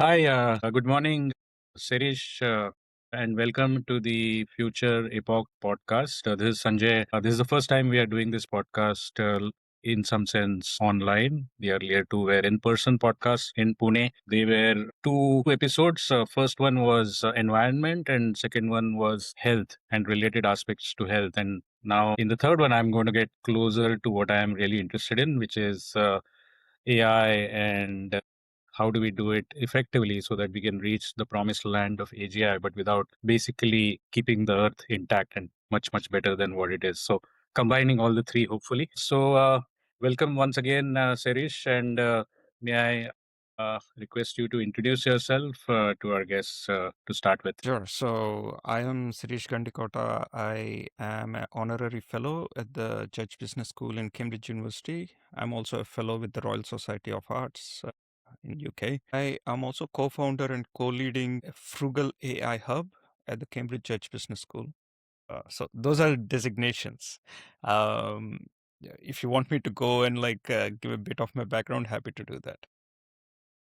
Hi, good morning, Serish, and welcome to the Future Epoch podcast. This is Sanjay. This is the first time we are doing this podcast in some sense online. The earlier two were in person podcasts in Pune. They were two episodes. First one was environment, and second one was health and related aspects to health. And now in the third one, I'm going to get closer to what I am really interested in, which is AI and how do we do it effectively so that we can reach the promised land of AGI, but without basically keeping the earth intact and much, much better than what it is. So, combining all the three, hopefully. So, welcome once again, Serish, and may I request you to introduce yourself to our guests to start with? Sure. So I am Serish Gandikota. I am an honorary fellow at the Judge Business School in Cambridge University. I'm also a fellow with the Royal Society of Arts in UK. I am also co-founder and co-leading a Frugal AI Hub at the Cambridge Judge Business School. So those are designations. Yeah, if you want me to go and give a bit of my background, happy to do that.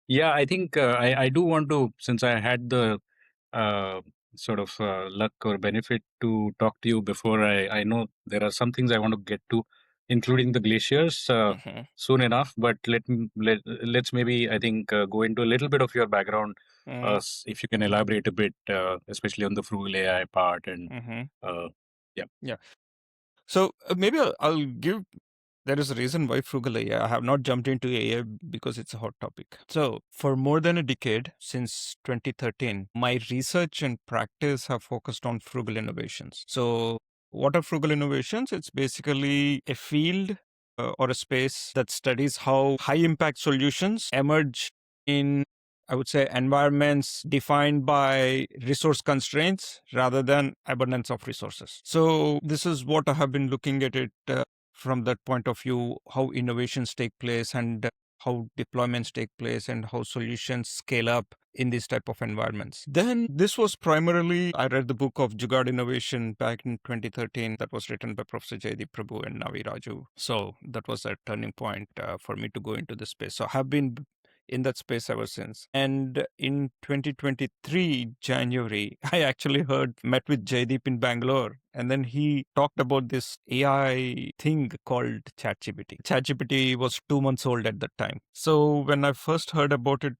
Yeah, I think I do want to, since I had the uh, sort of luck or benefit to talk to you before, I know there are some things I want to get to, including the glaciers Hmm. soon enough. But let's maybe, I think, go into a little bit of your background, if you can elaborate a bit, especially on the Frugal AI part. And Hmm. uh, yeah. Yeah. So maybe I'll give. There is a reason why frugal AI. I have not jumped into AI because it's a hot topic. So, for more than a decade, since 2013, my research and practice have focused on frugal innovations. So, what are frugal innovations? It's basically a field or a space that studies how high impact solutions emerge in, I would say, environments defined by resource constraints rather than abundance of resources. So, this is what I have been looking at it from that point of view, how innovations take place and how deployments take place and how solutions scale up in these type of environments. Then this was primarily, I read the book of Jugaad Innovation back in 2013 that was written by Professor Jaideep Prabhu and Navi Raju. So that was a turning point for me to go into this space. So I have been in that space ever since. And in 2023, January, I actually met with Jaideep in Bangalore. And then he talked about this AI thing called ChatGPT. ChatGPT was 2 months old at that time. So when I first heard about it,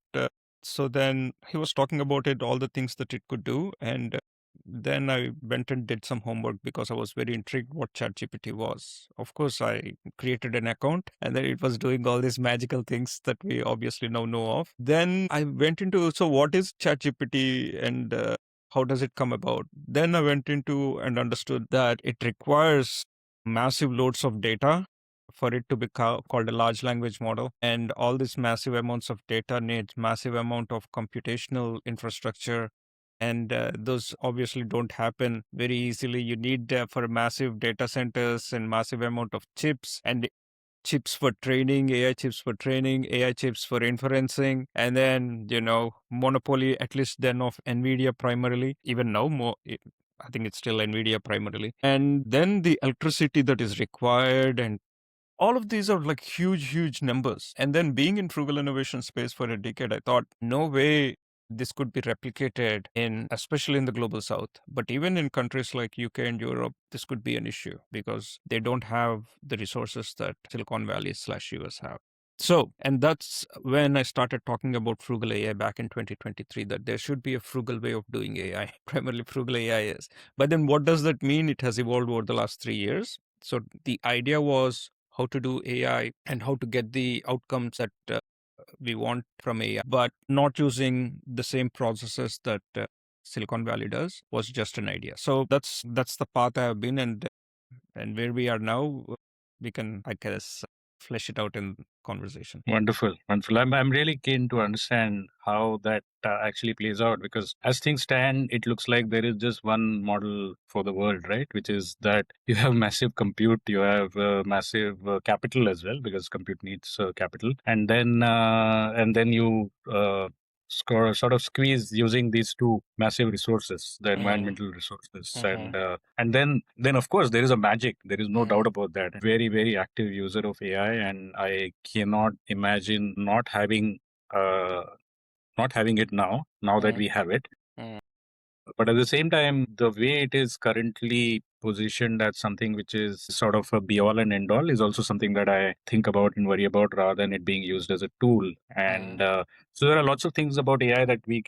so then he was talking about it, all the things that it could do. And then I went and did some homework because I was very intrigued what ChatGPT was. Of course, I created an account and then it was doing all these magical things that we obviously now know of. Then I went into, so what is ChatGPT and how does it come about? Then I went into and understood that it requires massive loads of data for it to be called a large language model. And all these massive amounts of data needs massive amount of computational infrastructure, and those obviously don't happen very easily. You need for massive data centers and massive amount of chips and chips for training, AI chips for training, AI chips for inferencing, and then monopoly at least then of Nvidia primarily. Even now, more. I think it's still Nvidia primarily, and then the electricity that is required and all of these are like huge, huge numbers. And then being in frugal innovation space for a decade, I thought, no way this could be replicated in, especially in the global south. But even in countries like UK and Europe, this could be an issue because they don't have the resources that Silicon Valley slash US have. So, and that's when I started talking about frugal AI back in 2023, that there should be a frugal way of doing AI. Primarily frugal AI is. But then what does that mean? It has evolved over the last 3 years. So the idea was how to do AI and how to get the outcomes that we want from AI, but not using the same processes that Silicon Valley does was just an idea. So that's the path I have been, and where we are now, we can, I guess, flesh it out in conversation. Wonderful, wonderful. I'm really keen to understand how that actually plays out because as things stand, it looks like there is just one model for the world, right? Which is that you have massive compute, you have massive capital as well because compute needs capital, and then you sort of squeeze using these two massive resources, the Mm-hmm. environmental resources, Mm-hmm. and then of course there is a magic. There is no doubt Mm-hmm. about that. Very very active user of AI, and I cannot imagine not having uh, not having it now that we have it. But at the same time, the way it is currently positioned as something which is sort of a be all and end all is also something that I think about and worry about rather than it being used as a tool. And so there are lots of things about AI that we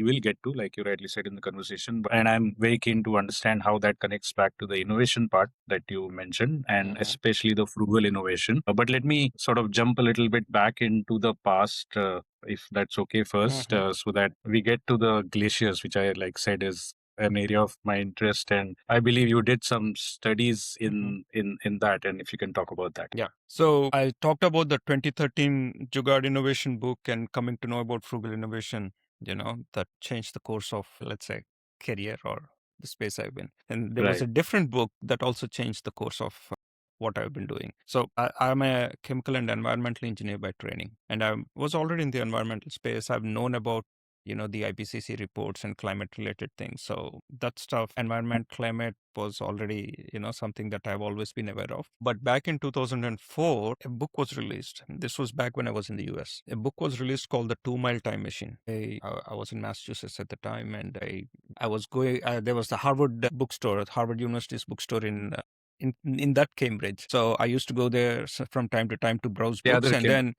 will get to, like you rightly said in the conversation. And I'm very keen to understand how that connects back to the innovation part that you mentioned, and especially the frugal innovation. But let me sort of jump a little bit back into the past. If that's okay first, so that we get to the glaciers, which I like said is an area of my interest, and I believe you did some studies in that, and if you can talk about that. Yeah. So I talked about the 2013 Jugaad innovation book and coming to know about frugal innovation, that changed the course of, let's say, career or the space I've been. And there was Right. a different book that also changed the course of what I've been doing. So I'm a chemical and environmental engineer by training, and I was already in the environmental space. I've known about the IPCC reports and climate related things. So that stuff, environment, climate was already, something that I've always been aware of. But back in 2004, a book was released. This was back when I was in the US. A book was released called The 2 Mile Time Machine. I was in Massachusetts at the time, and I was going, there was the Harvard bookstore, Harvard University's bookstore in that Cambridge. So I used to go there from time to time to browse Yeah, books. there And came. then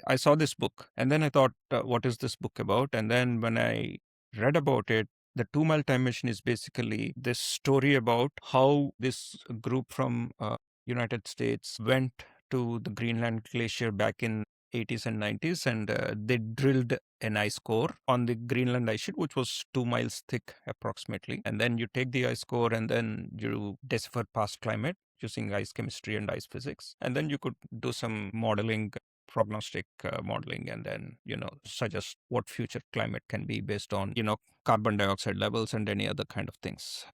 I saw this book, and then I thought, what is this book about? And then when I read about it, the 2 Mile Time Machine is basically this story about how this group from United States went to the Greenland glacier back in 80s and 90s, and they drilled an ice core on the Greenland ice sheet, which was 2 miles thick approximately. And then you take the ice core and then you decipher past climate using ice chemistry and ice physics. And then you could do some modeling, prognostic modeling, and then, suggest what future climate can be based on, carbon dioxide levels and any other kind of things.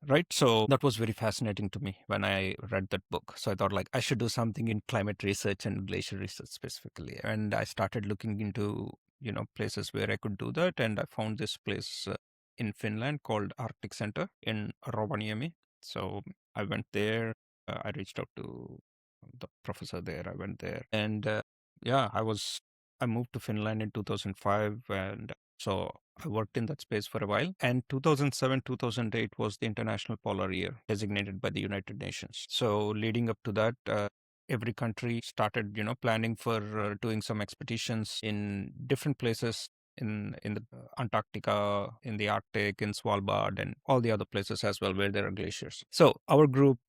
Right. So that was very fascinating to me when I read that book. So I thought like I should do something in climate research and glacier research specifically. And I started looking into, places where I could do that. And I found this place in Finland called Arctic Center in Rovaniemi. So I went there. I reached out to the professor there. I went there. And yeah, I moved to Finland in 2005. And so I worked in that space for a while. And 2007, 2008 was the International Polar Year designated by the United Nations. So leading up to that, every country started, planning for doing some expeditions in different places in the Antarctica, in the Arctic, in Svalbard, and all the other places as well where there are glaciers. So our group,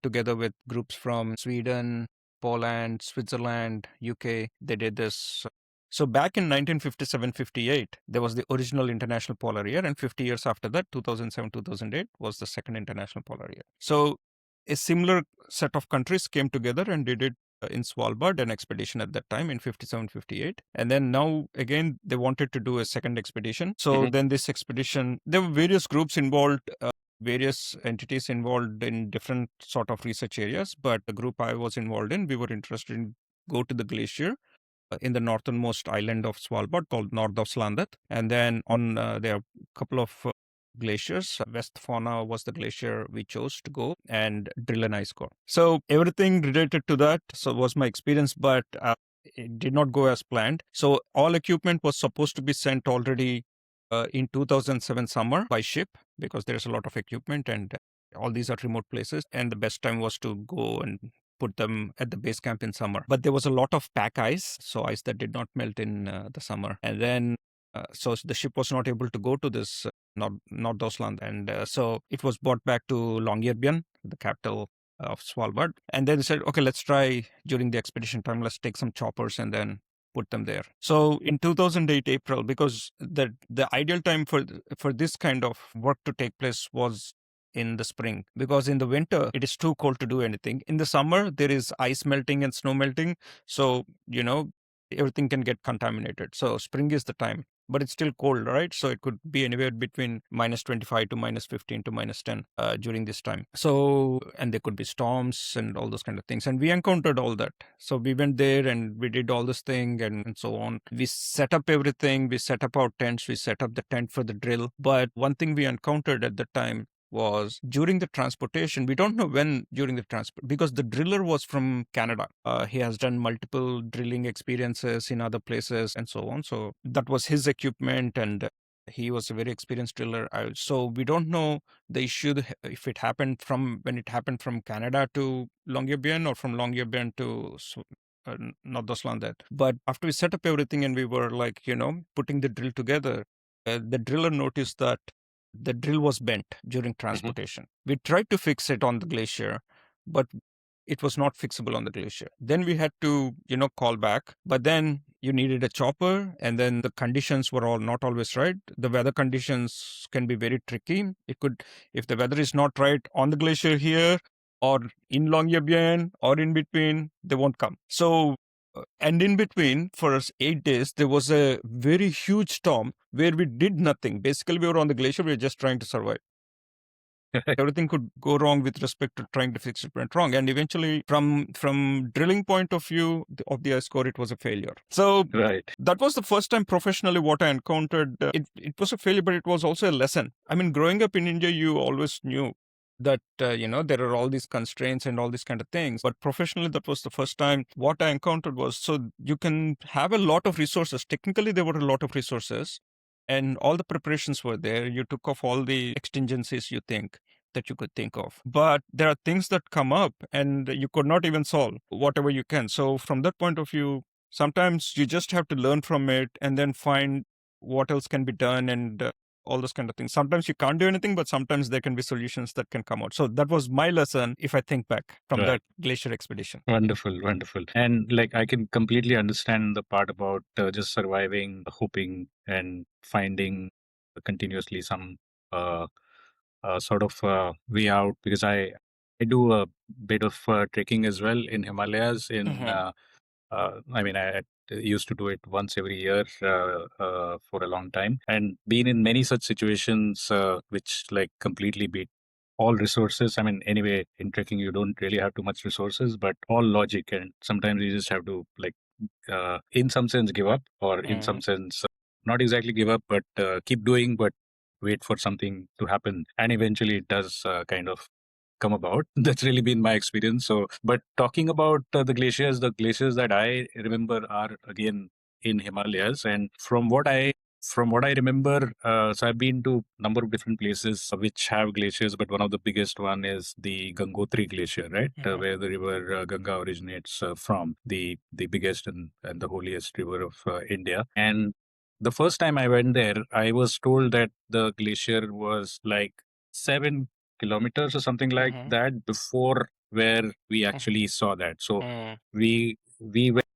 together with groups from Sweden, Poland, Switzerland, UK, they did this. So back in 1957-58, there was the original International Polar Year, and 50 years after that, 2007-2008, was the second International Polar Year. So a similar set of countries came together and did it in Svalbard, an expedition at that time in 57-58. And then now, again, they wanted to do a second expedition. So then this expedition, there were various groups involved, various entities involved in different sort of research areas. But the group I was involved in, we were interested in go to the glacier in the northernmost island of Svalbard called Nordhavslandet. And then on there are a couple of glaciers. West Fauna was the glacier we chose to go and drill an ice core. So everything related to that was my experience, but it did not go as planned. So all equipment was supposed to be sent already in 2007 summer by ship, because there's a lot of equipment and all these are remote places. And the best time was to go and put them at the base camp in summer. But there was a lot of pack ice, so ice that did not melt in the summer. And then, so the ship was not able to go to this Nordosland. And so it was brought back to Longyearbyen, the capital of Svalbard. And then they said, okay, let's try during the expedition time, let's take some choppers and then put them there. So in 2008 April, because the ideal time for this kind of work to take place was in the spring, because in the winter it is too cold to do anything. In the summer there is ice melting and snow melting, so everything can get contaminated. So spring is the time, but it's still cold, right? So it could be anywhere between -25 to -15 to -10 during this time. So, and there could be storms and all those kind of things. And we encountered all that. So we went there and we did all this thing and so on. We set up everything. We set up our tents. We set up the tent for the drill. But one thing we encountered at the time, was during the transportation. We don't know when during the transport, because the driller was from Canada. He has done multiple drilling experiences in other places and so on. So that was his equipment, and he was a very experienced driller. So we don't know the issue, if it happened from when it happened from Canada to Longyearbyen or from Longyearbyen to Nordoslandet. But after we set up everything and we were like, putting the drill together, the driller noticed that the drill was bent during transportation. We tried to fix it on the glacier, but it was not fixable on the glacier. Then we had to, call back, but then you needed a chopper, and then the conditions were all not always right. The weather conditions can be very tricky. If the weather is not right on the glacier here or in Longyearbyen or in between, they won't come. So, and in between, for us 8 days, there was a very huge storm where we did nothing. Basically, we were on the glacier, we were just trying to survive. Everything could go wrong with respect to trying to fix it went wrong, and eventually, from drilling point of view of the ice core, it was a failure. So Right. that was the first time professionally what I encountered. It was a failure, but it was also a lesson. I mean, growing up in India, you always knew that there are all these constraints and all these kind of things, but professionally, that was the first time what I encountered was, so you can have a lot of resources. Technically, there were a lot of resources, and all the preparations were there. You took off all the contingencies that you could think of. But there are things that come up and you could not even solve whatever you can. So from that point of view, sometimes you just have to learn from it and then find what else can be done, and all those kind of things. Sometimes you can't do anything, but sometimes there can be solutions that can come out. So that was my lesson, if I think back from Right. that glacier expedition. Wonderful, wonderful. And like I can completely understand the part about just surviving, hoping, and finding continuously some uh, sort of way out, because I do a bit of trekking as well in Himalayas. I mean, I used to do it once every year for a long time, and been in many such situations which like completely beat all resources. I mean, anyway, in trekking, you don't really have too much resources, but all logic. And sometimes you just have to, like, in some sense, give up, or in some sense, not exactly give up, but keep doing, but wait for something to happen. And eventually it does kind of come about. That's really been my experience. So, but talking about the glaciers that I remember are again in Himalayas. And from what I remember, so I've been to a number of different places which have glaciers, but one of the biggest one is the Gangotri Glacier, right, where the river Ganga originates from, the biggest and the holiest river of India. And the first time I went there, I was told that the glacier was like 7 kilometers or something like that before where we actually saw that. So we went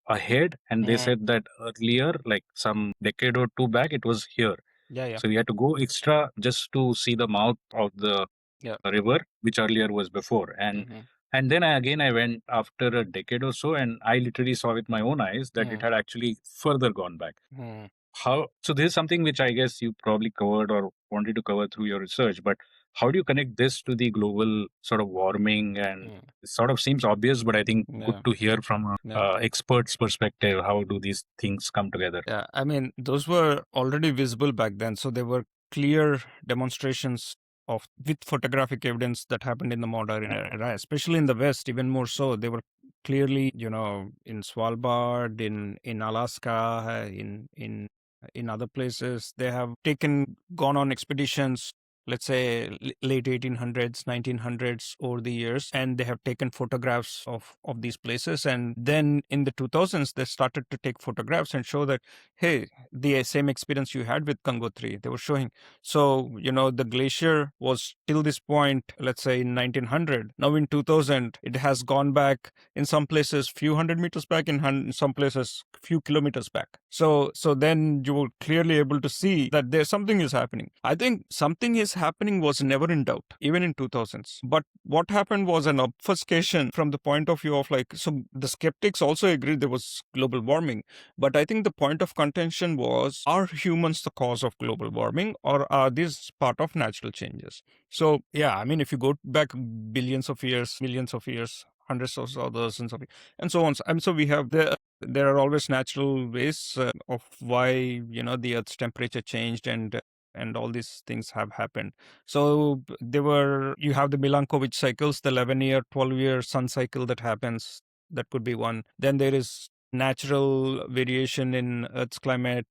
ahead, and they said that earlier, like some decade or two back, it was here. Yeah. So we had to go extra just to see the mouth of the Yeah. river, which earlier was before. And then I went after a decade or so, and I literally saw with my own eyes that it had actually further gone back. How, so this is something which I guess you probably covered or wanted to cover through your research, but how do you connect this to the global sort of warming? And it sort of seems obvious, but I think good to hear from a expert's perspective. How do these things come together? Yeah, I mean, those were already visible back then. So there were clear demonstrations of with photographic evidence that happened in the modern era, especially in the West, even more so. They were clearly, in Svalbard, in Alaska, in other places. They have gone on expeditions, let's say late 1800s, 1900s, over the years, and they have taken photographs of these places. And then in the 2000s, they started to take photographs and show that, hey, the same experience you had with Gangotri, they were showing. So, the glacier was till this point, let's say in 1900. Now in 2000, it has gone back in some places few hundred meters back, in some places few kilometers back. So then you were clearly able to see that there's something is happening. I think something is happening was never in doubt, even in 2000s. But what happened was an obfuscation from the point of view of, like, so the skeptics also agreed there was global warming. But I think the point of contention was, are humans the cause of global warming, or are these part of natural changes? So, yeah, I mean, if you go back billions of years, millions of years, hundreds of thousands of years, and so on. And so we have there are always natural ways of why, the Earth's temperature changed, and and all these things have happened. So you have the Milankovitch cycles, the 11-year, 12-year sun cycle that happens. That could be one. Then there is natural variation in Earth's climate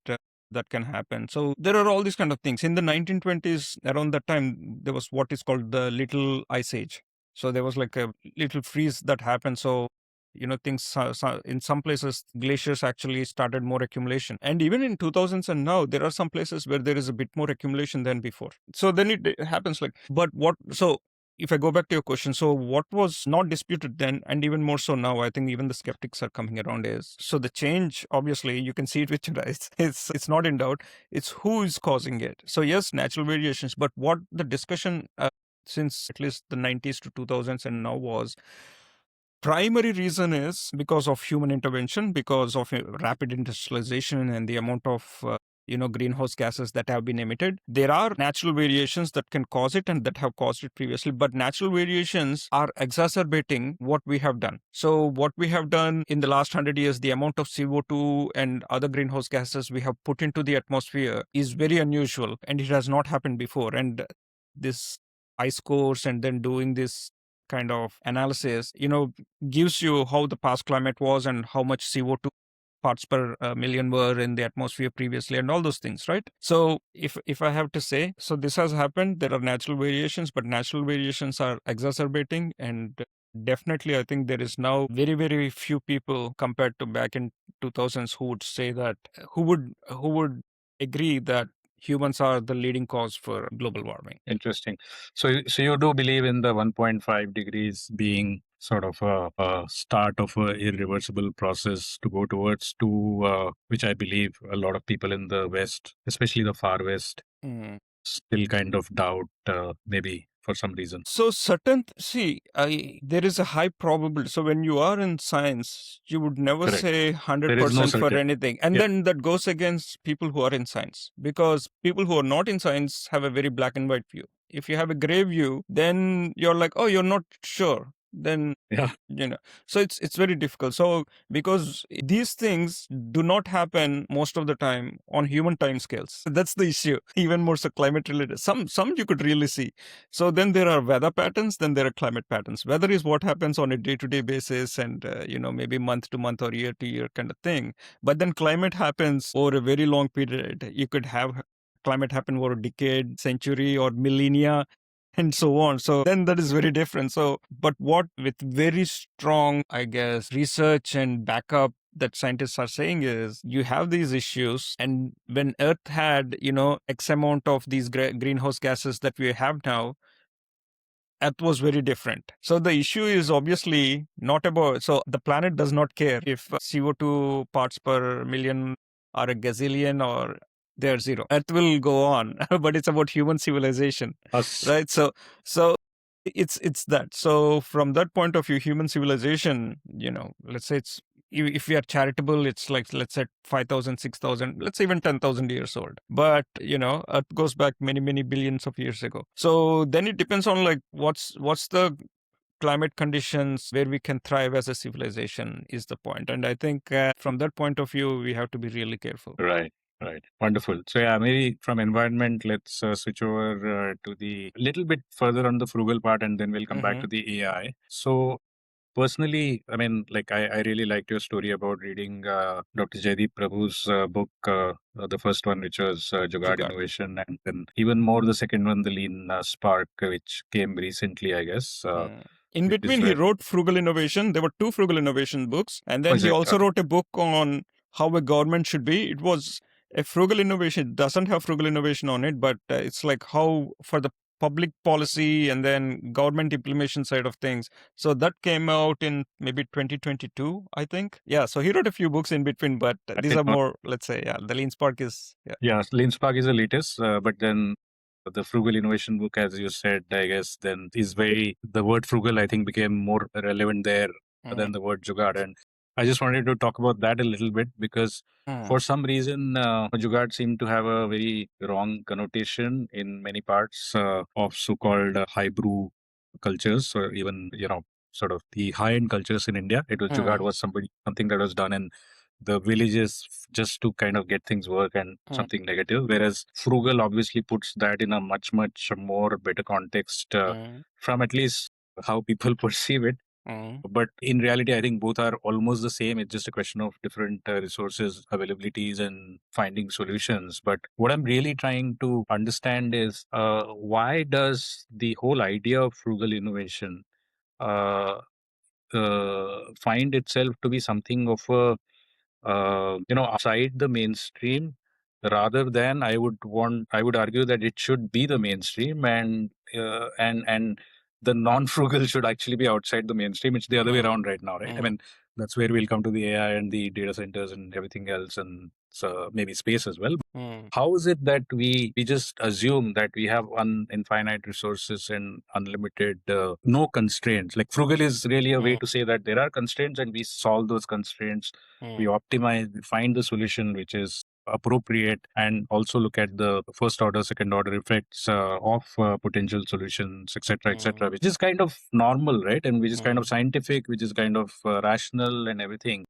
that can happen. So there are all these kind of things. In the 1920s, around that time, there was what is called the Little Ice Age. So there was like a little freeze that happened. So things in some places glaciers actually started more accumulation, and even in 2000s and now there are some places where there is a bit more accumulation than before. So then it happens like, but what so if I go back to your question, so what was not disputed then, and even more so now, I think even the skeptics are coming around, is so the change, obviously you can see it with your eyes. It's not in doubt. It's who is causing it. So yes, natural variations, but what the discussion since at least the 90s to 2000s and now was, primary reason is because of human intervention, because of rapid industrialization and the amount of greenhouse gases that have been emitted. There are natural variations that can cause it and that have caused it previously, but natural variations are exacerbating what we have done. So what we have done in the last 100 years, the amount of CO2 and other greenhouse gases we have put into the atmosphere is very unusual, and it has not happened before. And this ice cores and then doing this kind of analysis, gives you how the past climate was and how much CO2 parts per million were in the atmosphere previously and all those things, right? So if I have to say, so this has happened, there are natural variations, but natural variations are exacerbating, and definitely I think there is now very, very few people compared to back in 2000s who would say that, who would agree that humans are the leading cause for global warming. Interesting. So you do believe in the 1.5 degrees being sort of a start of a irreversible process to go towards, to which I believe a lot of people in the West, especially the far West, still kind of doubt, maybe for some reason. So there is a high probability. So when you are in science, you would never Correct. say There is no 100% for certainty. anything. And Yeah. then that goes against people who are in science, because people who are not in science have a very black and white view. If you have a gray view, then you're like, oh, you're not sure. Then Yeah. so it's very difficult. So because these things do not happen most of the time on human time scales, that's the issue. Even more so climate related, some you could really see. So then there are weather patterns, then there are climate patterns. Weather is what happens on a day-to-day basis, and maybe month to month or year to year kind of thing. But then climate happens over a very long period. You could have climate happen over a decade, century, or millennia, and so on. So then that is very different. So, but what with very strong, I guess, research and backup that scientists are saying is, you have these issues, and when Earth had, X amount of these greenhouse gases that we have now, Earth was very different. So the issue is obviously not about, so the planet does not care if CO2 parts per million are a gazillion or they're zero. Earth will go on, but it's about human civilization, Us. right? So it's that. So from that point of view, human civilization, let's say if we are charitable, it's like, let's say 5,000, 6,000, let's say even 10,000 years old. But, Earth goes back many, many billions of years ago. So then it depends on like, what's the climate conditions where we can thrive as a civilization is the point. And I think from that point of view, we have to be really careful. Right. Right. Wonderful. So yeah, maybe from environment, let's switch over to the little bit further on the frugal part, and then we'll come back to the AI. So personally, I mean, like I really liked your story about reading Dr. Jaideep Prabhu's book, the first one, which was Jugaad Jugaad. Innovation, and then even more the second one, the Lean Spark, which came recently, I guess. In Which is between, he wrote Frugal Innovation. There were two Frugal Innovation books. And then is he it? also wrote a book on how a government should be. It was a Frugal Innovation. It doesn't have Frugal Innovation on it, but it's like how for the public policy and then government implementation side of things. So that came out in maybe 2022, I think. Yeah, so he wrote a few books in between, but I these did are not. more, let's say, yeah, the Lean Spark is, yeah. Yeah, Lean Spark is the latest, but then the Frugal Innovation book, as you said, I guess, then is the word frugal, I think, became more relevant there than the word Jugaad. And I just wanted to talk about that a little bit because for some reason, Jugaad seemed to have a very wrong connotation in many parts of so-called high brew cultures, or even, sort of the high-end cultures in India. It was Jugaad was something that was done in the villages just to kind of get things work and Mm. something negative. Whereas frugal obviously puts that in a much, much more better context from at least how people perceive it. Mm. But in reality, I think both are almost the same. It's just a question of different resources, availabilities, and finding solutions. But what I'm really trying to understand is why does the whole idea of frugal innovation uh, find itself to be something of a outside the mainstream, rather than I would argue that it should be the mainstream, and the non-frugal should actually be outside the mainstream. It's the other way Mm. around right now, right? I mean, that's where we'll come to the AI and the data centers and everything else, and so maybe space as well. Mm. How is it that we just assume that we have infinite resources and unlimited no constraints? Like frugal is really a way Mm. to say that there are constraints and we solve those constraints. We Mm. optimize, we find the solution which is appropriate, and also look at the first order, second order effects of potential solutions, etc., etc., Mm. which is kind of normal, right? And which is kind of Mm. scientific, which is kind of rational and everything.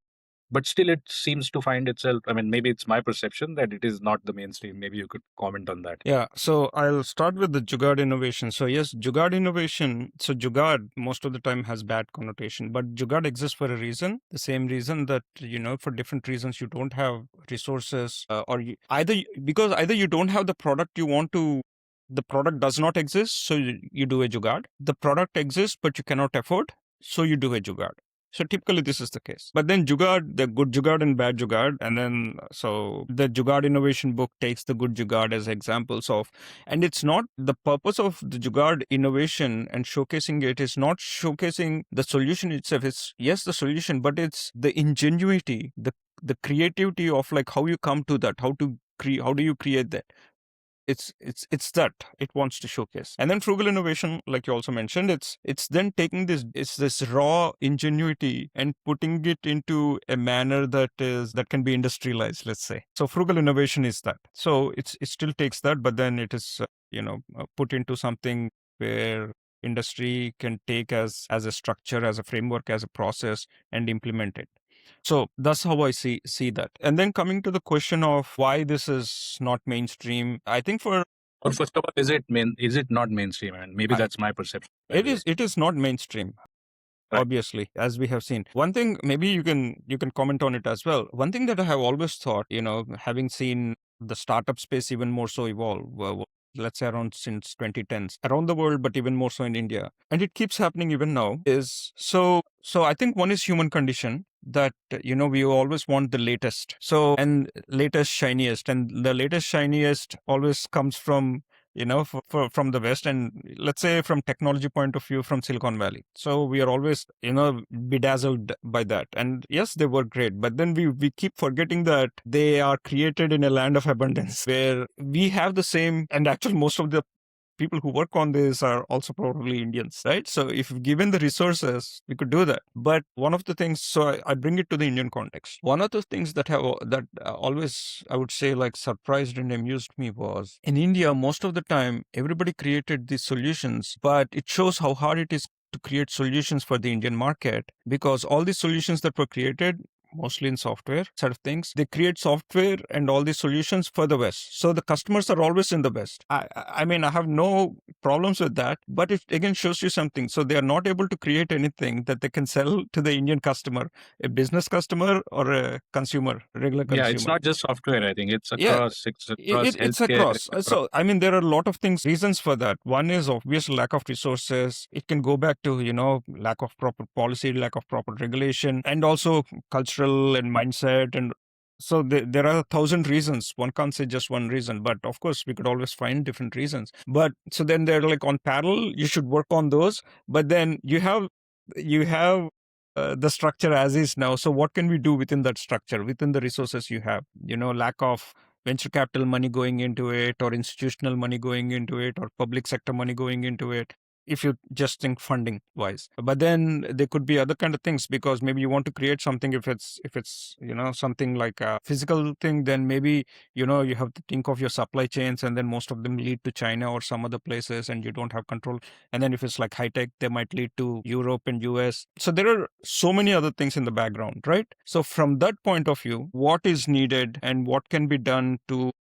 But still, it seems to find itself. I mean, maybe it's my perception that it is not the mainstream. Maybe you could comment on that. Yeah, so I'll start with the Jugaad innovation. So yes, Jugaad innovation. So Jugaad most of the time has bad connotation, but Jugaad exists for a reason. The same reason that for different reasons you don't have resources, or because either you don't have the product you want to. The product does not exist, so you do a Jugaad. The product exists, but you cannot afford, so you do a Jugaad. So typically this is the case. But then Jugaad, the good Jugaad and bad Jugaad, and then so the Jugaad innovation book takes the good Jugaad as examples of, and it's not the purpose of the Jugaad innovation and showcasing it is not showcasing the solution itself. It's yes the solution, but it's the ingenuity, the creativity of like how you come to that, how do you create that. It's that it wants to showcase. And then frugal innovation, like you also mentioned, it's then taking this raw ingenuity and putting it into a manner that can be industrialized, let's say. So frugal innovation is that. So it still takes that, but then it is put into something where industry can take as a structure, as a framework, as a process, and implement it. So that's how I see that. And then coming to the question of why this is not mainstream, I think Or first of all, is it not mainstream? And maybe I, that's my perception, by the way. it is not mainstream. Right. Obviously, as we have seen. One thing, maybe you can comment on it as well. One thing that I have always thought, having seen the startup space even more so evolve, let's say around since 2010s around the world, but even more so in India, and it keeps happening even now. Is so I think one is human condition that we always want the latest, and latest shiniest, and the latest shiniest always comes from from the West, and let's say from technology point of view, from Silicon Valley. So we are always, bedazzled by that. And yes, they work great, but then we keep forgetting that they are created in a land of abundance where we have the same, and actually most of the people who work on this are also probably Indians, right? So if given the resources, we could do that. But one of the things, so I bring it to the Indian context. One of the things that always, I would say, like surprised and amused me was in India, most of the time, everybody created these solutions, but it shows how hard it is to create solutions for the Indian market, because all these solutions that were created mostly in software sort of things. They create software and all these solutions for the West. So the customers are always in the West. I mean, I have no problems with that, but it again shows you something. So they are not able to create anything that they can sell to the Indian customer, a business customer or a consumer, regular Yeah, it's consumer. not just software. I think Yeah, it's across it's healthcare. across. So, I mean, there are a lot of things, reasons for that. One is obvious lack of resources. It can go back to, lack of proper policy, lack of proper regulation, and also cultural and mindset. And so there are 1,000 reasons. One can't say just one reason, but of course, we could always find different reasons. But so then they're like on parallel, you should work on those. But then you have the structure as is now. So what can we do within that structure, within the resources you have? Lack of venture capital money going into it, or institutional money going into it, or public sector money going into it. if you just think funding wise. But then there could be other kind of things, because maybe you want to create something. If it's something like a physical thing, then maybe you have to think of your supply chains, and then most of them lead to China or some other places, and you don't have control. And then if it's like high tech, they might lead to Europe and US. So there are so many other things in the background, right? So from that point of view, what is needed and what can be done to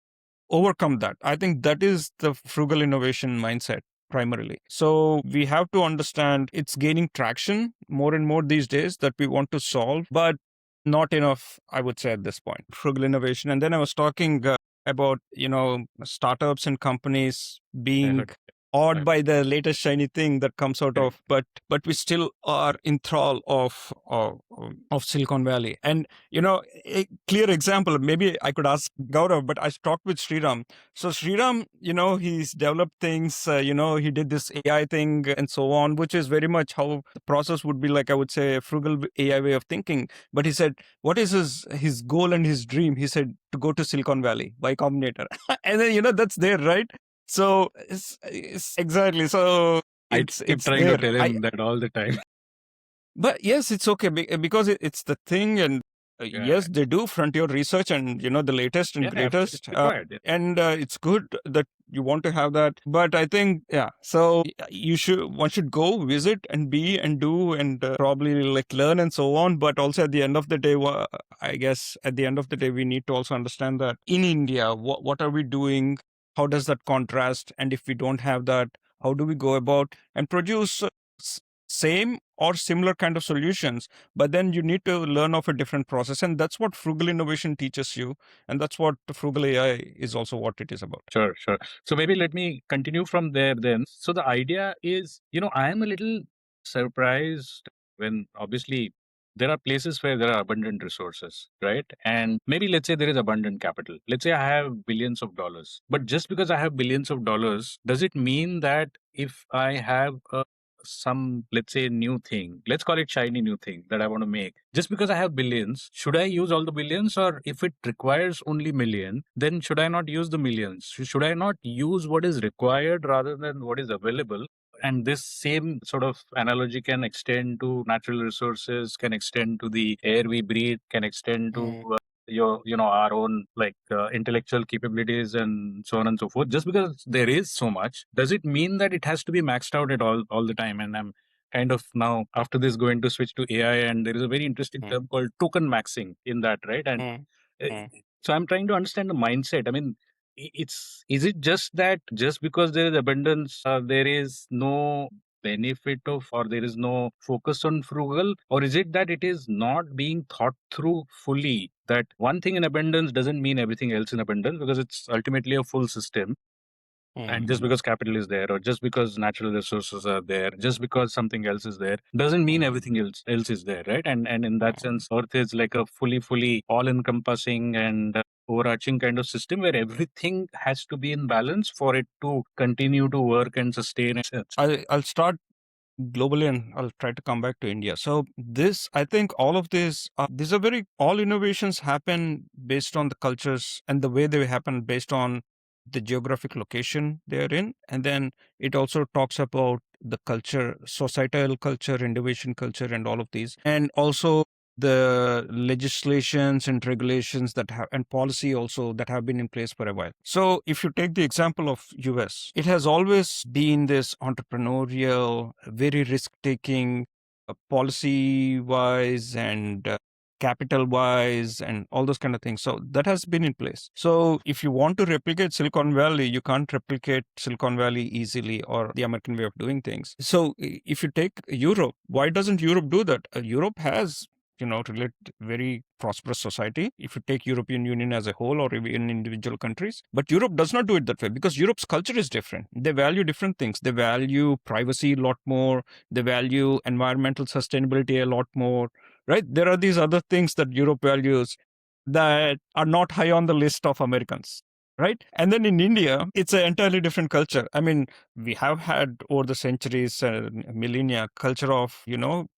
overcome that? I think that is the frugal innovation mindset primarily. So we have to understand it's gaining traction more and more these days that we want to solve, but not enough, I would say, at this point. Frugal innovation. And then I was talking about, startups and companies I being heard. awed Right. by the latest shiny thing that comes out Correct. of, but we still are in thrall of Silicon Valley. And a clear example, maybe I could ask Gaurav, but I talked with Sriram. So Sriram, he's developed things, he did this AI thing and so on, which is very much how the process would be, like, I would say, a frugal AI way of thinking. But he said, what is his goal and his dream? He said to go to Silicon Valley, Y Combinator. And then, that's there, right? So it's exactly. So I keep it's trying to there. tell I him that all the time. But yes, it's okay because it's the thing, and Yeah. yes, they do frontier research, and the latest and Yeah. It's greatest, required. Yeah. and it's good that you want to have that. But I think, yeah, so one should go visit and be and do and probably like learn and so on. But also at the end of the day, I guess at the end of the day, we need to also understand that in India, what are we doing? How does that contrast? And if we don't have that, how do we go about and produce same or similar kind of solutions? But then you need to learn of a different process, and that's what frugal innovation teaches you, and that's what frugal AI is also what it is about. Sure, sure. So maybe let me continue from there then. So the idea is, I am a little surprised when obviously there are places where there are abundant resources, right? And maybe let's say there is abundant capital. Let's say I have billions of dollars. But just because I have billions of dollars, does it mean that if I have some, let's say, new thing, let's call it shiny new thing that I want to make, just because I have billions, should I use all the billions? Or if it requires only million, then should I not use the millions? Should I not use what is required rather than what is available? And this same sort of analogy can extend to natural resources, can extend to the air we breathe, can extend to our own like intellectual capabilities and so on and so forth. Just because there is so much, does it mean that it has to be maxed out at all the time? And I'm kind of now after this going to switch to AI, and there is a very interesting term called token maxing in that, right? And Mm, uh, mm. so I'm trying to understand the mindset. I mean, is it just that just because there is abundance, there is no benefit of, or there is no focus on frugal, or is it that it is not being thought through fully, that one thing in abundance doesn't mean everything else in abundance, because it's ultimately a full system. And just because capital is there, or just because natural resources are there, just because something else is there, doesn't mean everything else is there, right? And in that sense, Earth is like a fully all encompassing and overarching kind of system where everything has to be in balance for it to continue to work and sustain. I'll start globally, and I'll try to come back to India. So this, I think all of this, these are all innovations happen based on the cultures, and the way they happen based on the geographic location they're in. And then it also talks about the culture, societal culture, innovation culture, and all of these. And also the legislations and regulations that have, and policy also, that have been in place for a while. So if you take the example of US, it has always been this entrepreneurial, very risk taking, policy wise and capital wise and all those kind of things. So that has been in place. So if you want to replicate Silicon Valley, you can't replicate Silicon Valley easily, or the American way of doing things. So if you take Europe, why doesn't Europe do that? Europe has, relate very prosperous society if you take European Union as a whole, or even individual countries. But Europe does not do it that way, because Europe's culture is different. They value different things. They value privacy a lot more. They value environmental sustainability a lot more, right? There are these other things that Europe values that are not high on the list of Americans, right? And then in India, it's an entirely different culture. I mean, we have had over the centuries, millennia, culture of,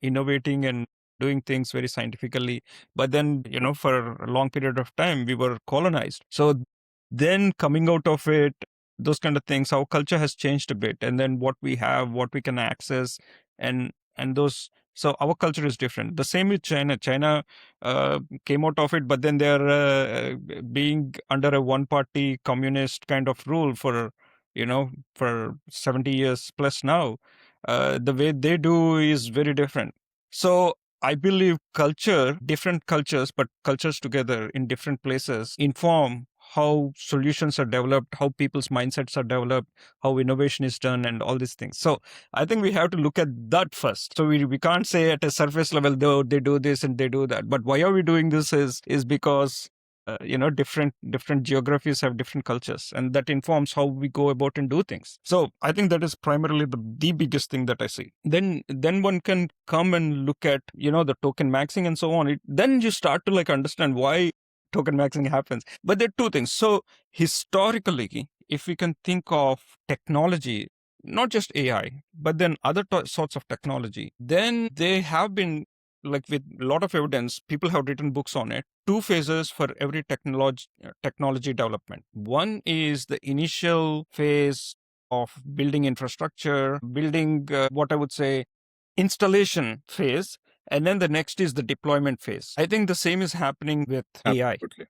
innovating and doing things very scientifically. But then, for a long period of time, we were colonized. So then coming out of it, those kind of things. Our culture has changed a bit, and then what we have, what we can access, and those. So our culture is different. The same with China. China came out of it, but then they're being under a one-party communist kind of rule for, for 70 years plus now. The way they do is very different. So I believe culture, different cultures, but cultures together in different places inform how solutions are developed, how people's mindsets are developed, how innovation is done, and all these things. So I think we have to look at that first. So we can't say at a surface level, though they do this and they do that. But why are we doing this is because different geographies have different cultures, and that informs how we go about and do things. So I think that is primarily the biggest thing that I see. Then one can come and look at the token maxing and so on. Then you start to like understand why token maxing happens. But there are two things. So historically, if we can think of technology, not just AI, but then other sorts of technology, then they have been, like, with a lot of evidence, people have written books on it. Two phases for every technology development. One is the initial phase of building infrastructure, building what I would say installation phase, and then the next is the deployment phase. I think the same is happening with AI. Absolutely.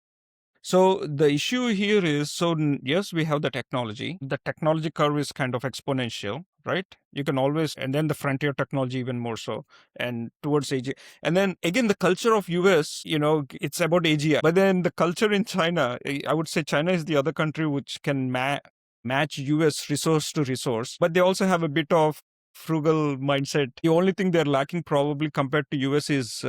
So the issue here is, yes, we have the technology. The technology curve is kind of exponential, right? You can always, and then the frontier technology even more so, and towards AGI. And then again, the culture of US, it's about AGI. But then the culture in China, I would say China is the other country which can match US resource to resource, but they also have a bit of frugal mindset. The only thing they're lacking probably compared to US is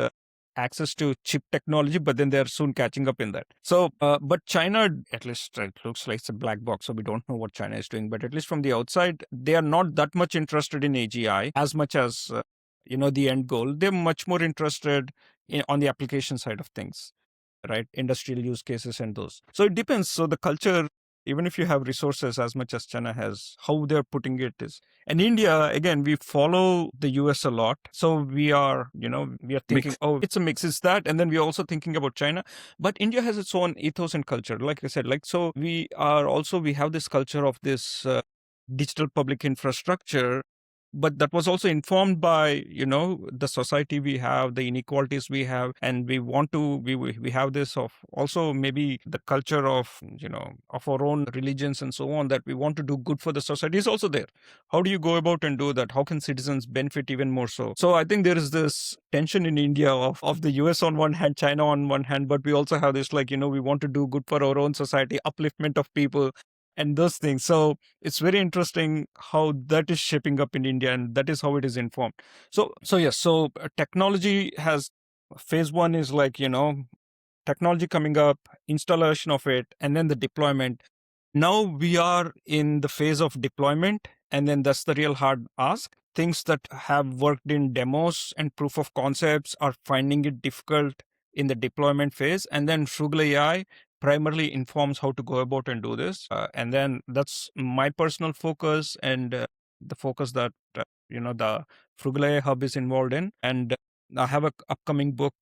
access to chip technology, but then they're soon catching up in that. So, but China, at least it looks like it's a black box, so we don't know what China is doing. But at least from the outside, they are not that much interested in AGI as much as the end goal. They're much more interested on the application side of things, right? Industrial use cases and those. So it depends. So the culture, even if you have resources as much as China has, how they're putting it is. And India, again, we follow the US a lot. So we are thinking, oh, it's a mix. It's that. And then we're also thinking about China. But India has its own ethos and culture. Like I said, so we have this culture of this digital public infrastructure, but that was also informed by the society we have, the inequalities we have, and we want to we have this of also maybe the culture of of our own religions and so on, that we want to do good for the society is also there. How do you go about and do that? How can citizens benefit even more so I think there is this tension in India of the US on one hand, China on one hand, but we also have this we want to do good for our own society, upliftment of people and those things. So it's very interesting how that is shaping up in India, and that is how it is informed. So yes, so technology has phase one is technology coming up, installation of it, and then the deployment. Now we are in the phase of deployment, and then that's the real hard ask. Things that have worked in demos and proof of concepts are finding it difficult in the deployment phase, and then Frugal AI primarily informs how to go about and do this. And then that's my personal focus, and the focus that the Frugal AI Hub is involved in. And I have a upcoming book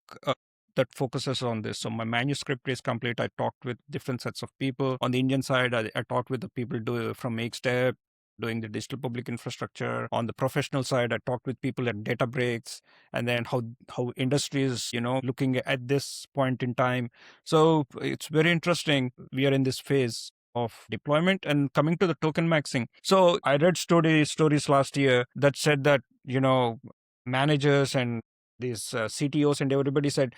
that focuses on this. So my manuscript is complete. I talked with different sets of people. On the Indian side, I talked with the people from MakeStep, doing the digital public infrastructure. On the professional side, I talked with people at Databricks, and then how industry is looking at this point in time. So it's very interesting. We are in this phase of deployment. And coming to the token maxing, so I read stories last year that said that managers and these CTOs and everybody said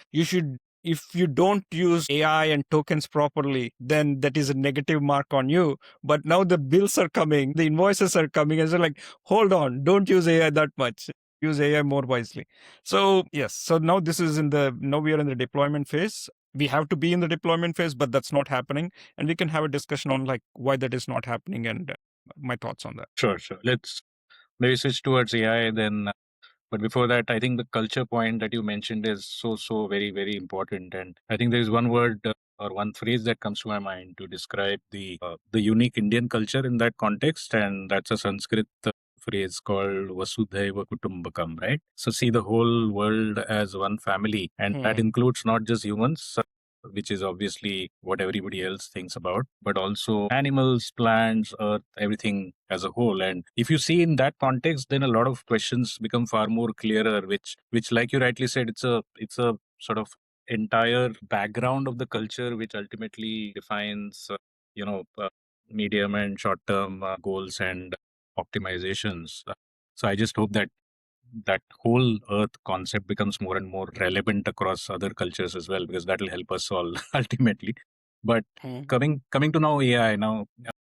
if you don't use AI and tokens properly, then that is a negative mark on you. But now the bills are coming, the invoices are coming, and they're like, hold on, don't use AI that much. Use AI more wisely. So yes, so now we are in the deployment phase. We have to be in the deployment phase, but that's not happening. And we can have a discussion on why that is not happening, and my thoughts on that. Sure. Let's maybe switch towards AI then. But before that, I think the culture point that you mentioned is so very, very important. And I think there is one word or one phrase that comes to my mind to describe the unique Indian culture in that context. And that's a Sanskrit phrase called Vasudhaiva Kutumbakam, right? So see the whole world as one family. And that includes not just humans, which is obviously what everybody else thinks about, but also animals, plants, earth, everything as a whole. And if you see in that context, then a lot of questions become far more clearer, which like you rightly said, it's a sort of entire background of the culture which ultimately defines medium and short term goals and optimizations. So I just hope that that whole earth concept becomes more and more relevant across other cultures as well, because that will help us all ultimately. But Mm. coming to now AI now,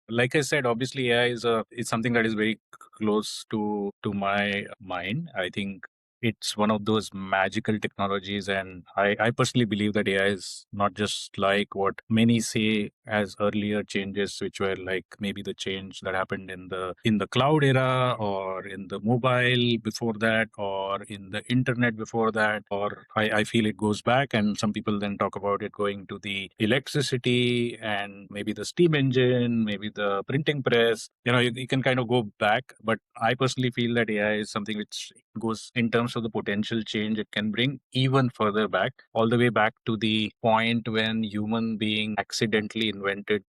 like I said, obviously AI is something that is very close to my mind. I think it's one of those magical technologies, and I personally believe that AI is not just like what many say as earlier changes, which were like maybe the change that happened in the cloud era, or in the mobile before that, or in the internet before that, or I feel it goes back, and some people then talk about it going to the electricity and maybe the steam engine, maybe the printing press. You can kind of go back, but I personally feel that AI is something which goes, in terms of the potential change it can bring, even further back, all the way back to the point when human being accidentally invented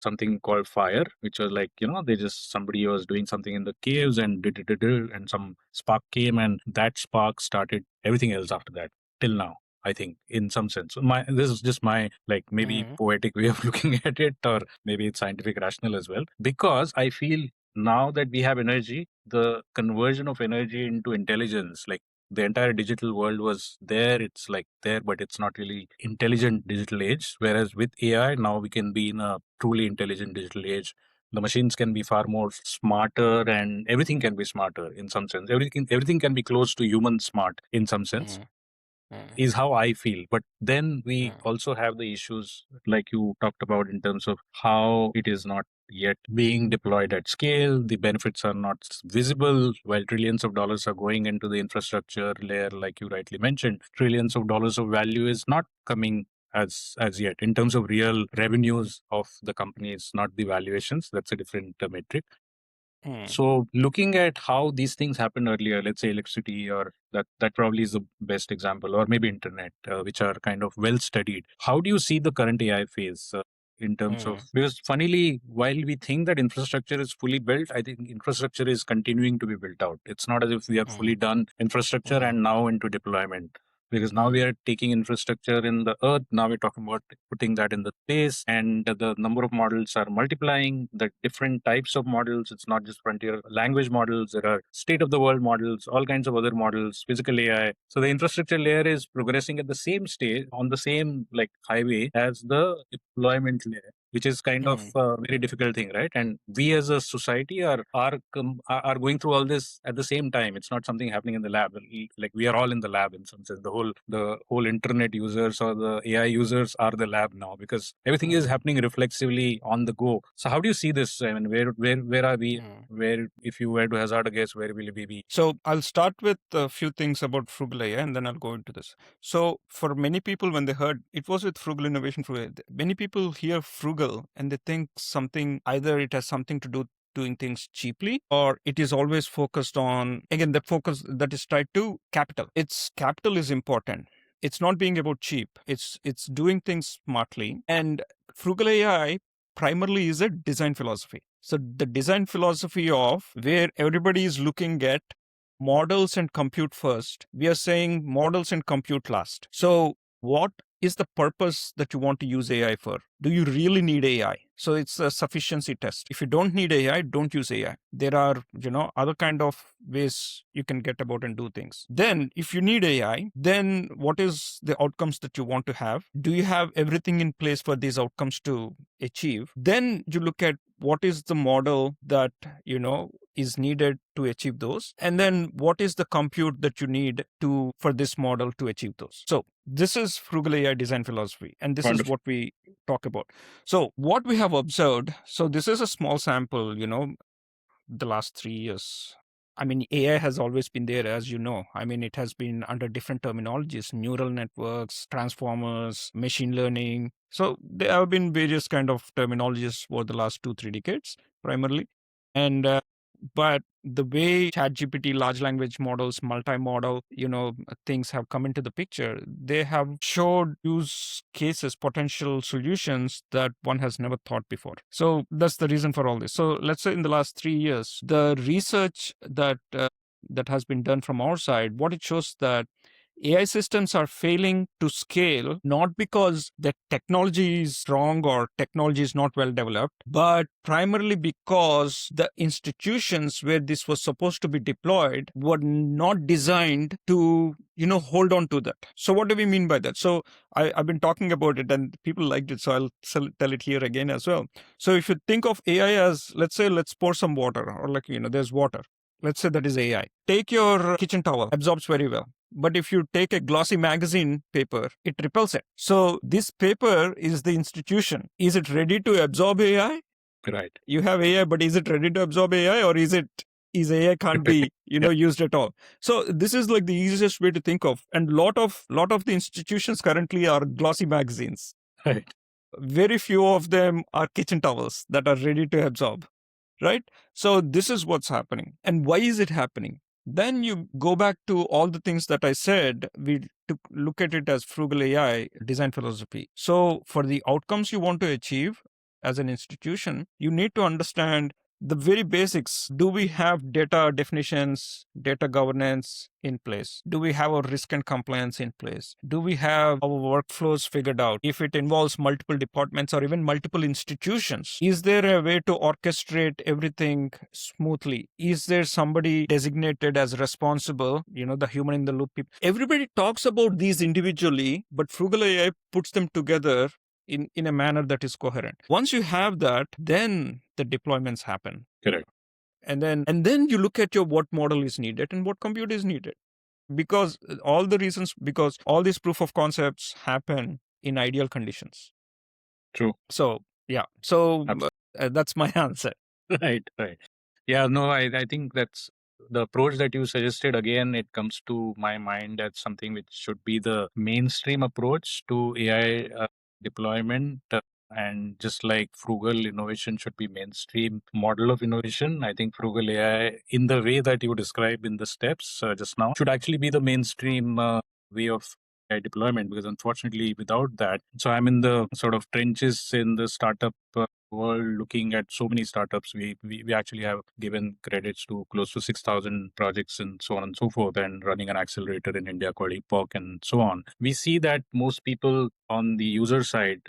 something called fire, which was like, they just, somebody was doing something in the caves and did, and some spark came, and that spark started everything else after that till now. I think, in some sense, this is just my, like, maybe Mm. poetic way of looking at it, or maybe it's scientific rational as well, because I feel now that we have energy, the conversion of energy into intelligence, like the entire digital world was there, it's like there, but it's not really intelligent digital age. Whereas with AI, now we can be in a truly intelligent digital age. The machines can be far more smarter, and everything can be smarter in some sense. Everything can be close to human smart in some sense, Mm. Mm. is how I feel. But then we Mm. also have the issues like you talked about, in terms of how it is not yet being deployed at scale. The benefits are not visible, while trillions of dollars are going into the infrastructure layer, like you rightly mentioned. Trillions of dollars of value is not coming as yet in terms of real revenues of the companies, not the valuations. That's a different metric. Mm. So looking at how these things happened earlier, let's say electricity, or that probably is the best example, or maybe internet, which are kind of well studied. How do you see the current AI phase? In terms of, Mm. because funnily, while we think that infrastructure is fully built, I think infrastructure is continuing to be built out. It's not as if we are fully Mm. done infrastructure Mm. and now into deployment, because now we Mm. are taking infrastructure in the earth, now we're talking about putting that in the space, and the number of models are multiplying, the different types of models. It's not just frontier language models, there are state of the world models, all kinds of other models, physical AI. So the infrastructure layer is progressing at the same stage, on the same like highway as the deployment layer, which is kind of Mm. a very difficult thing, right? And we as a society are going through all this at the same time. It's not something happening in the lab. Like, we are all in the lab in some sense. The whole internet users or the AI users are the lab now, because everything is Mm. happening reflexively on the go. So how do you see this? I mean, where are we? Mm. Where, if you were to hazard a guess, where will we be? So I'll start with a few things about Frugal AI, and then I'll go into this. So for many people, when they heard it was with Frugal Innovation, many people hear frugal and they think something, either it has something to do doing things cheaply, or it is always focused on, again, the focus that is tied to capital. Its capital is important. It's not being about cheap. It's doing things smartly. And Frugal AI primarily is a design philosophy. So the design philosophy of where everybody is looking at models and compute first, we are saying models and compute last. So what is the purpose that you want to use AI for? Do you really need AI? So it's a sufficiency test. If you don't need AI, don't use AI. There are, other kind of ways you can get about and do things. Then if you need AI, then what is the outcomes that you want to have? Do you have everything in place for these outcomes to achieve? Then you look at what is the model that, is needed to achieve those, and then what is the compute that you need to for this model to achieve those. So this is Frugal AI design philosophy, and this is Wonderful. what we talk about. So what we have observed, so this is a small sample, the last 3 years. I mean, AI has always been there, as you know. I mean, it has been under different terminologies: neural networks, transformers, machine learning. So there have been various kind of terminologies for the last 2 3 decades primarily. And but the way ChatGPT, large language models, multimodal, things have come into the picture, they have showed use cases, potential solutions that one has never thought before. So that's the reason for all this. So let's say in the last 3 years, the research that has been done from our side, what it shows that AI systems are failing to scale, not because the technology is wrong or technology is not well developed, but primarily because the institutions where this was supposed to be deployed were not designed to, hold on to that. So what do we mean by that? So I've been talking about it and people liked it, so I'll tell it here again as well. So if you think of AI as, let's pour some water, or there's water. Let's say that is AI. Take your kitchen towel, absorbs very well. But if you take a glossy magazine paper, it repels it. So this paper is the institution. Is it ready to absorb AI? Right. You have AI, but is it ready to absorb AI, or is AI can't be used at all? So this is like the easiest way to think of. And lot of the institutions currently are glossy magazines. Right. Very few of them are kitchen towels that are ready to absorb. Right? So this is what's happening. And why is it happening? Then you go back to all the things that I said. We took look at it as frugal AI design philosophy. So for the outcomes you want to achieve as an institution, you need to understand the very basics. Do we have data definitions, data governance in place? Do we have our risk and compliance in place? Do we have our workflows figured out? If it involves multiple departments or even multiple institutions, is there a way to orchestrate everything smoothly? Is there somebody designated as responsible, the human in the loop people? Everybody talks about these individually, but Frugal AI puts them together in a manner that is coherent. Once you have that, then the deployments happen. Correct. And then you look at what model is needed and what compute is needed. Because all these proof of concepts happen in ideal conditions. True. So, yeah. So Absolutely. that's my answer. Right. Yeah, no, I think that's the approach that you suggested. Again, it comes to my mind as something which should be the mainstream approach to AI deployment. And just like frugal innovation should be mainstream model of innovation, I think frugal AI, in the way that you described in the steps just now, should actually be the mainstream way of AI deployment. Because unfortunately, without that, so I'm in the sort of trenches in the startup world, looking at so many startups. We actually have given credits to close to 6,000 projects and so on and so forth, and running an accelerator in India called Epoch and so on. We see that most people on the user side,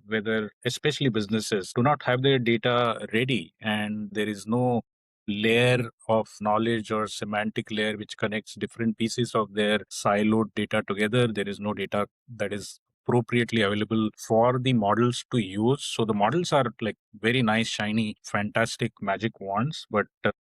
whether especially businesses, do not have their data ready, and there is no layer of knowledge or semantic layer which connects different pieces of their siloed data together. There is no data that is appropriately available for the models to use. So the models are like very nice, shiny, fantastic magic wands, but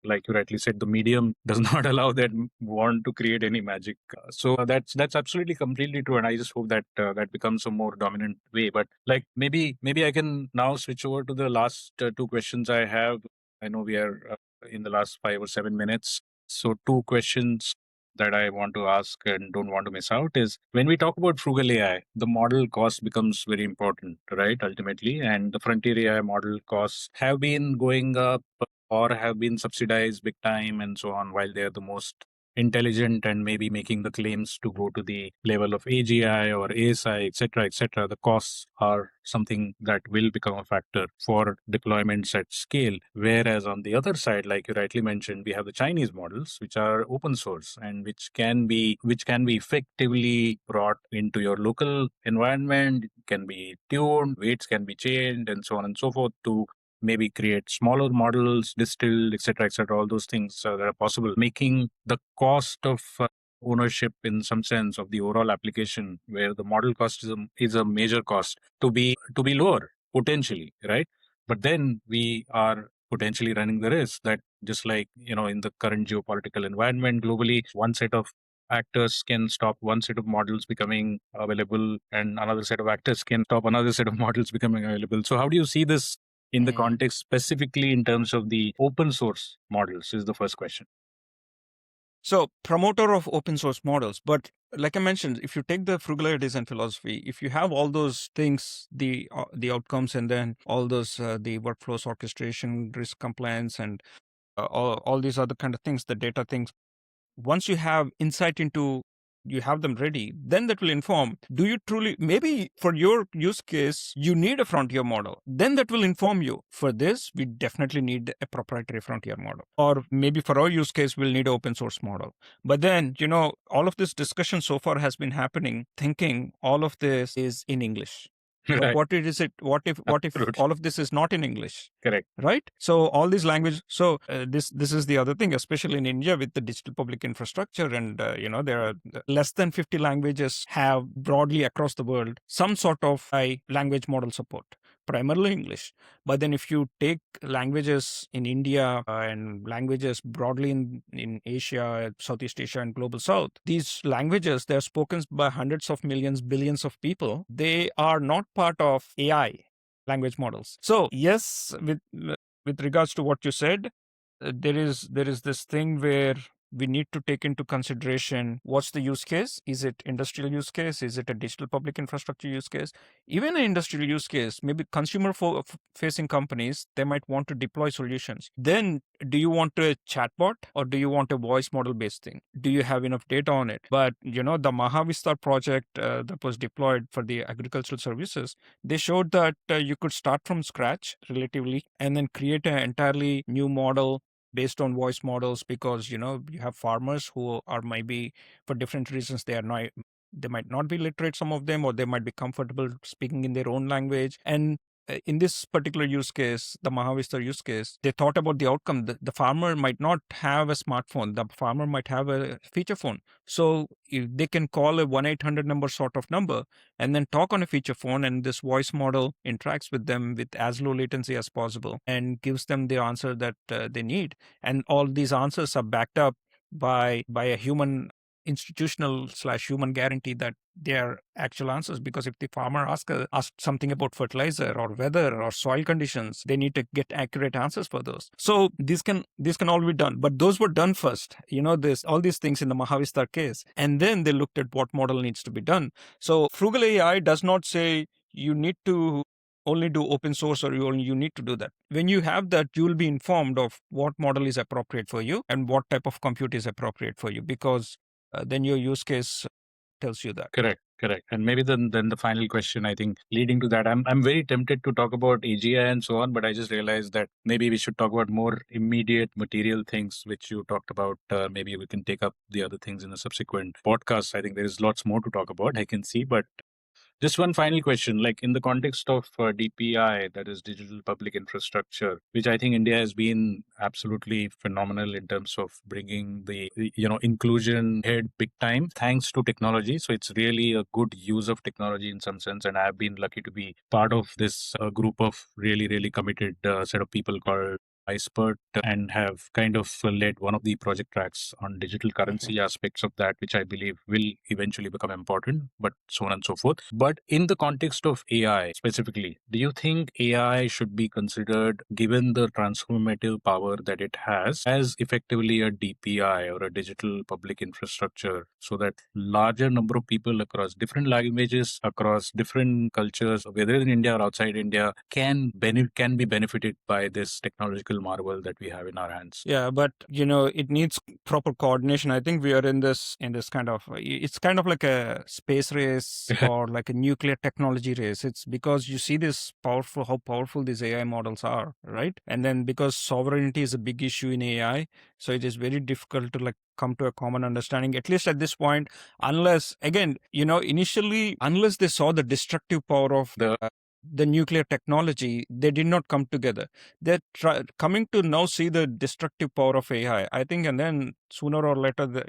like you rightly said, the medium does not allow that wand to create any magic. So that's absolutely completely true, and I just hope that that becomes a more dominant way. But like maybe I can now switch over to the last two questions I have. I know we are in the last 5 or 7 minutes, so two questions that I want to ask and don't want to miss out is, when we talk about frugal AI, the model cost becomes very important, right? Ultimately, and the frontier AI model costs have been going up or have been subsidized big time and so on, while they're the most intelligent and maybe making the claims to go to the level of AGI or ASI, etc., etc. The costs are something that will become a factor for deployments at scale. Whereas on the other side, like you rightly mentioned, we have the Chinese models, which are open source and which can be effectively brought into your local environment, can be tuned, weights can be changed, and so on and so forth, to maybe create smaller models, distilled, etc., all those things that are possible, making the cost of ownership in some sense of the overall application, where the model cost is a major cost, to be lower potentially, right? But then we are potentially running the risk that, just like in the current geopolitical environment globally, one set of actors can stop one set of models becoming available, and another set of actors can stop another set of models becoming available. So how do you see this in the context, specifically in terms of the open source models, is the first question. So, promoter of open source models. But like I mentioned, if you take the frugal AI design philosophy, if you have all those things, the outcomes, and then all those the workflows, orchestration, risk compliance, and all these other kind of things, the data things. Once you have insight into, you have them ready, then that will inform, do you truly, maybe for your use case you need a frontier model, then that will inform you, for this we definitely need a proprietary frontier model, or maybe for our use case we'll need an open source model. But then, all of this discussion so far has been happening thinking all of this is in English. But Right. what if Absolutely. all of this is not in English? Correct. Right, so all these language, so this is the other thing, especially in India with the digital public infrastructure, and there are less than 50 languages have broadly across the world some sort of high language model support, primarily English. But then if you take languages in India and languages broadly in Asia, Southeast Asia, and global south, these languages, they're spoken by hundreds of millions, billions of people. They are not part of AI language models. So yes, with regards to what you said, there is this thing where we need to take into consideration what's the use case. Is it industrial use case? Is it a digital public infrastructure use case? Even an industrial use case, maybe consumer facing companies, they might want to deploy solutions. Then do you want a chatbot or do you want a voice model based thing? Do you have enough data on it? But the Mahavistar project that was deployed for the agricultural services, they showed that you could start from scratch relatively and then create an entirely new model based on voice models, because you have farmers who are, maybe for different reasons, they might not be literate, some of them, or they might be comfortable speaking in their own language. And in this particular use case, the Mahavistar use case, they thought about the outcome. The farmer might not have a smartphone, the farmer might have a feature phone, so if they can call a 1-800 number sort of number and then talk on a feature phone, and this voice model interacts with them with as low latency as possible and gives them the answer that they need. And all these answers are backed up by a human, institutional/human guarantee that they are actual answers. Because if the farmer asks something about fertilizer or weather or soil conditions, they need to get accurate answers for those. So these can all be done, but those were done first. This, all these things in the Mahavistar case, and then they looked at what model needs to be done. So Frugal AI does not say you need to only do open source or you need to do that. When you have that, you will be informed of what model is appropriate for you and what type of compute is appropriate for you, because then your use case tells you that. Correct. And maybe then the final question, I think, leading to that, I'm very tempted to talk about AGI and so on, but I just realized that maybe we should talk about more immediate material things which you talked about. Maybe we can take up the other things in a subsequent podcast. I think there is lots more to talk about, I can see. But just one final question, like in the context of DPI, that is digital public infrastructure, which I think India has been absolutely phenomenal in terms of bringing the inclusion head big time, thanks to technology. So it's really a good use of technology in some sense, and I've been lucky to be part of this group of really really committed set of people called Icepert, and have kind of led one of the project tracks on digital currency aspects of that, which I believe will eventually become important, but so on and so forth. But in the context of AI specifically, do you think AI should be considered, given the transformative power that it has, as effectively a DPI or a digital public infrastructure, so that larger number of people across different languages, across different cultures, whether in India or outside India, can be benefited by this technological marvel that we have in our hands? Yeah, but it needs proper coordination. I think we are in this kind of, it's kind of like a space race or like a nuclear technology race. It's because you see how powerful these AI models are, right? And then because sovereignty is a big issue in AI, so it is very difficult to come to a common understanding, at least at this point, unless, again, initially, unless they saw the destructive power of the nuclear technology, they did not come together. They're coming to now see the destructive power of AI, I think, and then sooner or later,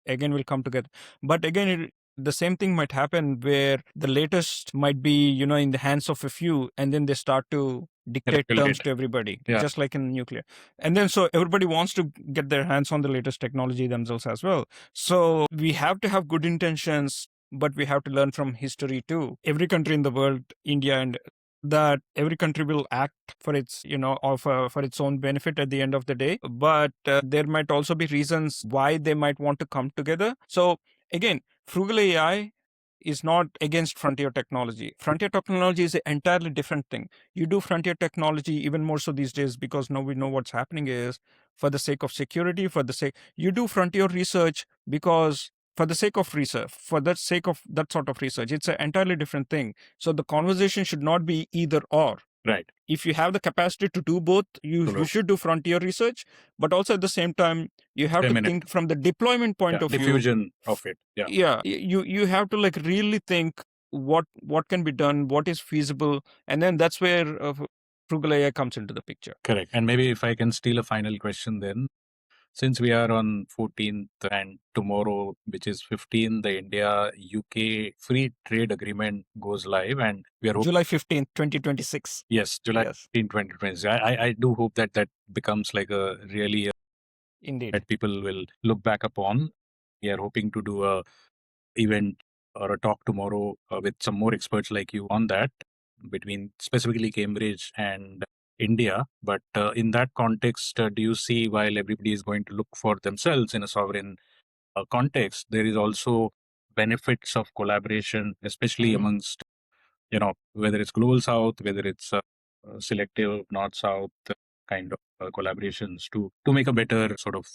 again will come together. But again, the same thing might happen where the latest might be, in the hands of a few, and then they start to dictate terms to everybody, just like in nuclear. And then so everybody wants to get their hands on the latest technology themselves as well. So we have to have good intentions, but we have to learn from history too. Every country in the world, India, and that every country will act for its, for its own benefit at the end of the day. But there might also be reasons why they might want to come together. So again, Frugal AI is not against frontier technology. Frontier technology is an entirely different thing. You do frontier technology even more so these days because now we know what's happening is for the sake of security, for the sake, you do frontier research because for the sake of research, for the sake of that sort of research, it's an entirely different thing. So the conversation should not be either or. Right. If you have the capacity to do both, you should do frontier research, but also at the same time, you have to think from the deployment point of view. Diffusion of it. Yeah, you have to like really think what can be done, what is feasible, and then that's where Frugal AI comes into the picture. Correct. And maybe if I can steal a final question then, since we are on 14th and tomorrow, which is 15th, the India-UK free trade agreement goes live, and we are July 15th, 2026. yes, July Yes. 15, 2026. I do hope that that becomes like a really Indeed. that people will look back upon. We are hoping to do a event or a talk tomorrow with some more experts like you on that between specifically Cambridge and India. But in that context, do you see while everybody is going to look for themselves in a sovereign context, there is also benefits of collaboration, especially amongst, whether it's global south, whether it's selective north south kind of collaborations to make a better sort of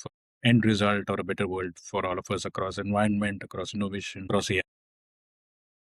end result or a better world for all of us across environment, across innovation, across AI.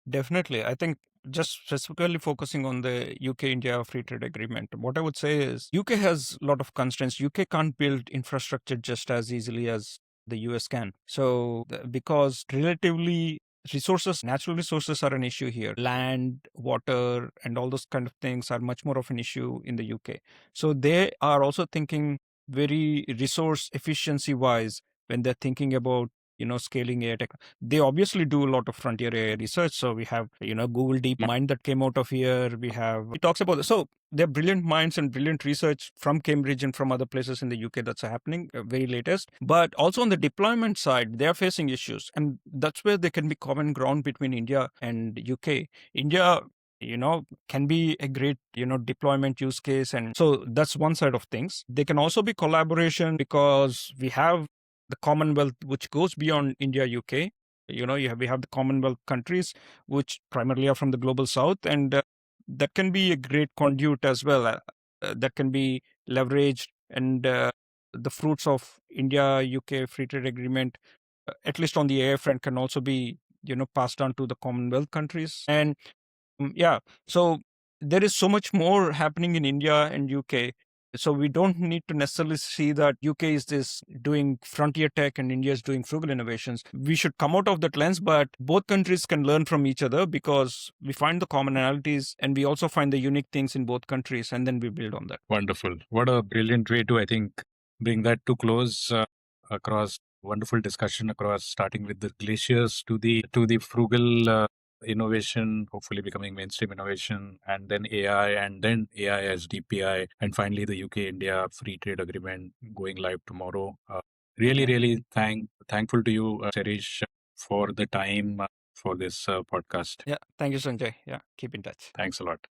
Definitely. I think just specifically focusing on the UK-India free trade agreement, what I would say is UK has a lot of constraints. UK can't build infrastructure just as easily as the US can. So because relatively resources, natural resources are an issue here. Land, water, and all those kind of things are much more of an issue in the UK. So they are also thinking very resource efficiency wise when they're thinking about scaling AI tech. They obviously do a lot of frontier AI research. So we have, Google Deep Mind that came out of here. It talks about this. So there are brilliant minds and brilliant research from Cambridge and from other places in the UK that's happening, very latest. But also on the deployment side, they are facing issues. And that's where there can be common ground between India and UK. India, can be a great, deployment use case. And so that's one side of things. They can also be collaboration because we have the Commonwealth, which goes beyond India, UK. We have the Commonwealth countries, which primarily are from the global south, and that can be a great conduit as well. That can be leveraged, and the fruits of India UK free trade agreement, at least on the AI front, can also be passed on to the Commonwealth countries. And yeah, so there is so much more happening in India and UK. So we don't need to necessarily see that UK is this doing frontier tech and India is doing frugal innovations. We should come out of that lens, but both countries can learn from each other because we find the commonalities and we also find the unique things in both countries, and then we build on that. Wonderful. What a brilliant way to, I think, bring that to close across wonderful discussion across starting with the glaciers to the frugal innovation, hopefully becoming mainstream innovation, and then AI, and then AI as DPI, and finally the UK India free trade agreement going live tomorrow. Really, really thankful to you, Serish, for the time for this podcast. Yeah, thank you, Sanjay. Yeah, keep in touch. Thanks a lot.